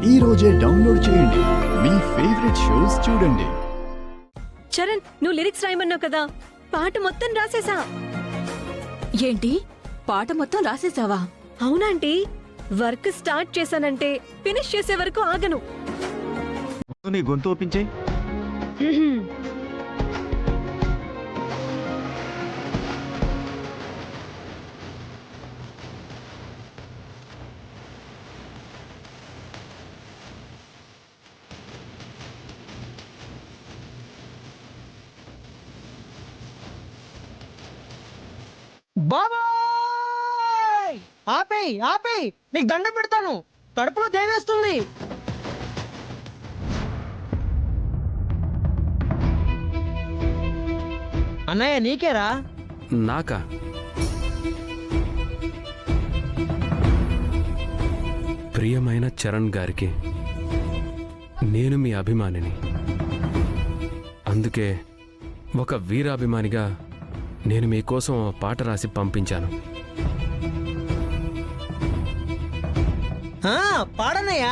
ఈ రోజే డౌన్లోడ్ చేయండి. మీ ఫేవరెట్ షోస్ చూడండి. చరణ్, నువ్వు లిరిక్స్ రాయమన్నావు కదా, పాట మొత్తం రాసేసా. ఏంటి, పాట మొత్తం రాసేసావా? అవునాంటీ, వర్క్ స్టార్ట్ చేశానంటే ఫినిష్ చేసే వరకు ఆగను. నీ గొంతు ఓపించే. బాబాయ్, ఆపేయ్ ఆపేయ్, నీకు దండం పెడతాను, కడుపులో దేవేస్తుంది. అన్నయ్య నీకేరా? నాకా? ప్రియమైన చరణ్ గారికి, నేను మీ అభిమానిని. అందుకే ఒక వీరాభిమానిగా నేను మీకోసం ఓ పాట రాసి పంపించాను. పాడనయ్యా.